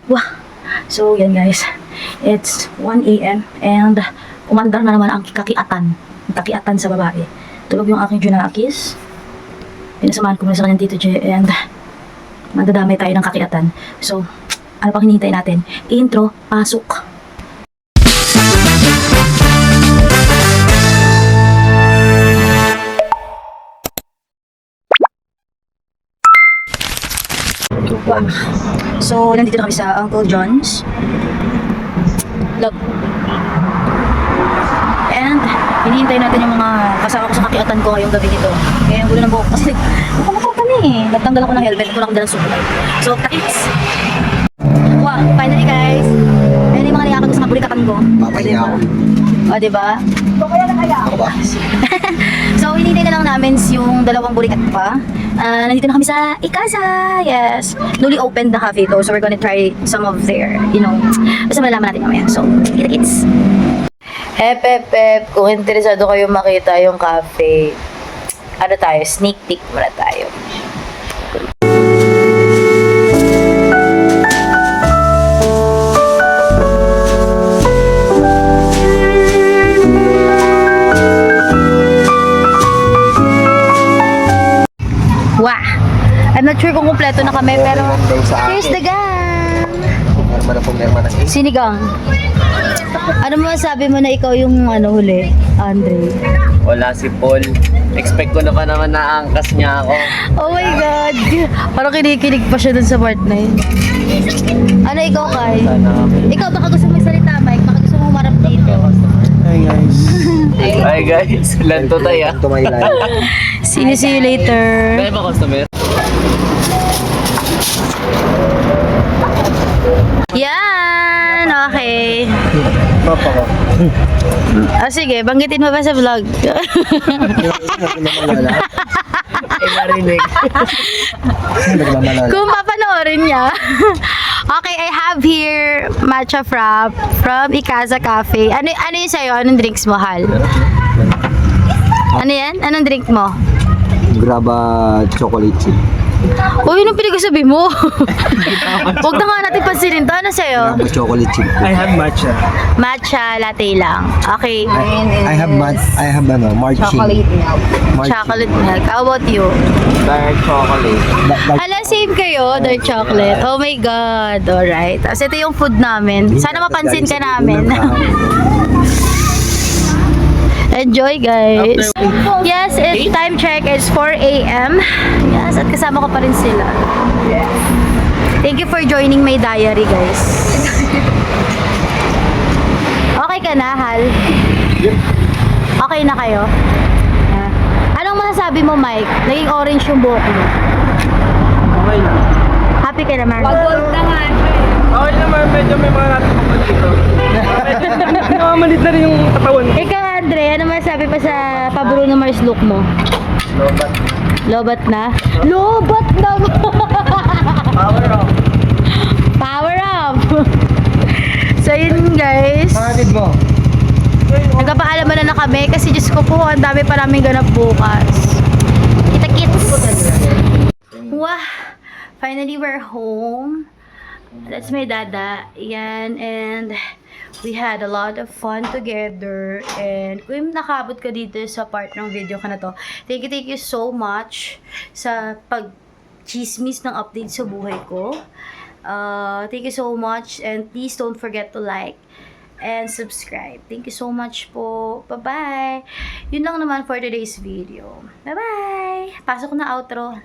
Wah! So, yan guys. It's 1 a.m. and umandar na naman ang kakiatan. Ang kakiatan sa babae. Tulog yung aking Junakis. Pinasamahan ko muna sa kanyang Tito J and mandadamay tayo ng kakiatan. So, ano pang hinihintay natin? Intro, pasok! So, nandito na kami sa Uncle John's. Look. And, hinihintay natin yung mga kasama ko sa kakiatan ko ngayong gabi nito. Kaya yung gulo ng buhok kasi mukhang kami eh. Nagtanggal ako ng helmet, wala akong dalang suklay. So, kakits! Wow, finally guys! Ayan yung mga niyakag ko sa kabulikatan ko. Papahinga ako. O, diba? Ako ba? So, hinihintay na lang namin yung dalawang bulikat pa. Nandito na kami sa Ikaza. Yes. Newly opened na cafe to. So, we're gonna try some of their, basta malalaman natin mamaya. So, kita-kits. Hep, kung interesado kayo makita yung cafe, ano tayo, sneak peek muna tayo. Wow! I'm not sure kung kumpleto na kami, pero here's the gang! Merma ng Sinigang. Ano mo masabi mo na ikaw yung huli, Andre? Wala si Paul. Expect ko na pa naman na angkas niya ako. Oh my God! Parang kinikilig pa siya dun sa part na yun. Ano ikaw, Kai? Ikaw, baka gusto mo magsalita, Mike? Baka gusto mo humarap dito? Hi guys. Hi guys, lanto tayo. Tumaylay. See you later. Kaya ba customer? Yan! Okay. Papa ko. Sige, banggitin mo ba sa vlog? Narinig. Nagmamalala. Kung papanoorin niya. Okay, I have here matcha frap from Ikaza Cafe. Ano yung sa'yo? Anong drinks mo, Hal? Ano yan? Anong drink mo? Graba chocolate chip. Uy, yun ang pinag-sabi mo. Huwag na nga natin pansinin to. Ano sa'yo? Graba chocolate chip. I have matcha. Matcha latte lang. Okay. I have marching. Chocolate milk. Chocolate milk. How about you? Dark chocolate. Hala, same kayo, dark chocolate. Oh my God. Alright. Tapos ito yung food namin. Sana mapansin ka namin. Enjoy, guys. Yes, it's time check. It's 4 a.m. Yes, at kasama ko pa rin sila. Thank you for joining my diary, guys. Okay ka na, Hal? Okay na kayo? Anong masasabi mo, Mike? Naging orange yung buhok mo. Okay lang. Happy ka naman? Okay naman, medyo may mga natin pa dito. Nakamalit na rin yung katawan. Ikaw, Andre, ano masasabi pa sa pa-Bruno Mars look mo? Lobat. Lobat na? Lobat na! Power up. Power up! So yun guys, Makatid mo. nagpapaalaman na kami kasi Diyos ko po, ang dami pa namin ganap bukas. Kita-kits! Wah! Finally, we're home. That's my dada. Yan, and we had a lot of fun together. And kung nakabot ka dito sa part ng video ka na to, thank you so much sa pag-chismis ng update sa buhay ko. Thank you so much, and please don't forget to like and subscribe. Thank you so much po. Bye-bye! Yun lang naman for today's video. Bye-bye! Pasok na outro.